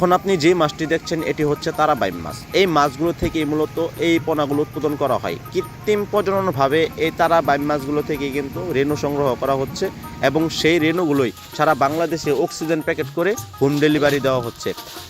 এখন আপনি যে মাছটি দেখছেন এটি হচ্ছে তারাবাইম মাছ। এই মাছগুলো থেকে মূলত এই পোনাগুলো উৎপাদন করা হয় কৃত্রিম প্রজননভাবে। এই তারাবাইম মাছগুলো থেকে কিন্তু রেণু সংগ্রহ করা হচ্ছে এবং সেই রেণুগুলোই সারা বাংলাদেশে অক্সিজেন প্যাকেট করে হোম ডেলিভারি দেওয়া হচ্ছে।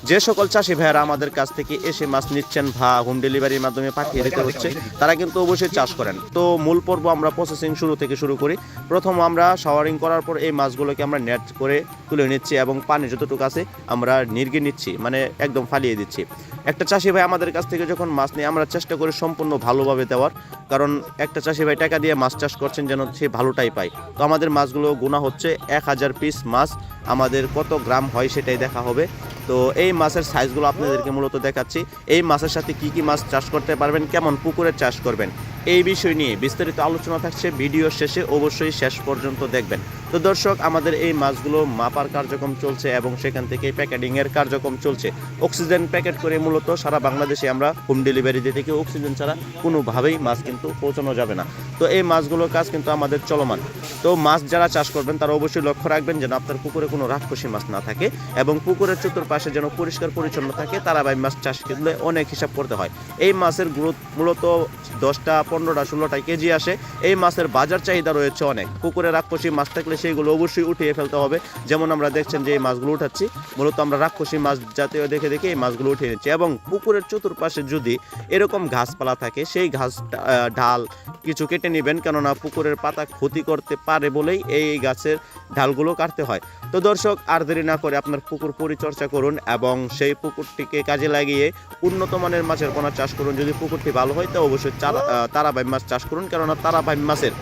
যে সকল চাষি ভাইয়েরা আমাদের কাছ থেকে এসে মাছ নিচ্ছেন বা হোম ডেলিভারির মাধ্যমে পাঠিয়ে দিতে হচ্ছে, তারা কিন্তু অবশ্যই চাষ করেন। তো মূল পর্ব আমরা প্রসেসিং শুরু থেকে শুরু করি। প্রথম আমরা শাওয়ারিং করার পর এই মাছগুলোকে আমরা নেট করে তুলে নিচ্ছি এবং পানি যতটুকু আছে আমরা নির্গিয়ে নিচ্ছি, মানে একদম ফালিয়ে দিচ্ছি। একটা চাষি ভাই আমাদের কাছ থেকে যখন মাছ নিয়ে আমরা চেষ্টা করি সম্পূর্ণ ভালোভাবে দেওয়ার, কারণ একটা চাষি ভাই টাকা দিয়ে মাছ চাষ করছেন যেন সে ভালোটাই পায়। তো আমাদের মাছগুলো গোনা হচ্ছে 1000 পিস মাছ, আমাদের কত গ্রাম হয় সেটাই দেখা হবে। তো এই মাছের সাইজগুলো আপনাদেরকে মূলত দেখাচ্ছি। এই মাছের সাথে কি কি মাছ চাষ করতে পারবেন, কেমন পুকুরে চাষ করবেন, এই বিষয় নিয়ে বিস্তারিত আলোচনা থাকছে। ভিডিও শেষে অবশ্যই শেষ পর্যন্ত দেখবেন। তো দর্শক, আমাদের এই মাছগুলো মাপার কার্যক্রম চলছে এবং সেখান থেকে প্যাকেটিংয়ের কার্যক্রম চলছে। অক্সিজেন প্যাকেট করে মূলত সারা বাংলাদেশে আমরা হোম ডেলিভারি দিয়ে থাকি। অক্সিজেন ছাড়া কোনোভাবেই মাছ কিন্তু পৌঁছানো যাবে না। তো এই মাছগুলোর কাজ কিন্তু আমাদের চলমান। তো মাছ যারা চাষ করবেন তারা অবশ্যই লক্ষ্য রাখবেন যেন আপনার পুকুরে কোনো রাক্ষসী মাছ না থাকে এবং পুকুরের চতুর্পাশে যেন পরিষ্কার পরিচ্ছন্ন থাকে। তারাবাইম মাছ চাষ করলে অনেক হিসাব করতে হয়। এই মাছের মূলত 10টা 15টা 16টা কেজি আসে। এই মাছের বাজার চাহিদা রয়েছে অনেক। পুকুরে রাক্ষসী মাছ থাকলে সেইগুলো অবশ্যই উঠিয়ে ফেলতে হবে। যেমন আমরা দেখছেন যে এই মাছগুলো উঠাচ্ছি, মূলত আমরা রাক্ষসী মাছ জাতীয় দেখে দেখে এই মাছগুলো উঠিয়ে নিচ্ছি। এবং পুকুরের চতুর্পাশে যদি এরকম ঘাসপালা থাকে সেই ঘাস ঢাল কিছু কেটে নেবেন, কেননা পুকুরের পাতা ক্ষতি করতে পারে বলেই এই গাছের ঢালগুলো কাটতে হয়। তো দর্শক, আর দেরি না করে আপনার পুকুর পরিচর্যা করুন এবং সেই পুকুরটিকে কাজে লাগিয়ে উন্নত মানের মাছের পোনা চাষ করুন। যদি পুকুরটি ভালো হয় তো অবশ্যই তারাবাইম মাছ চাষ করুন, কেননা তারাবাইম মাছের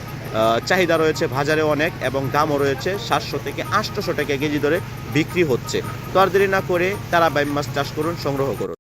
চাহিদা রয়েছে বাজারে অনেক এবং দামও রয়েছে। 700 থেকে 800 টাকা কেজি ধরে বিক্রি হচ্ছে। তো আর দেরি না করে তারাবাইম মাছ চাষ করুন, সংগ্রহ করুন।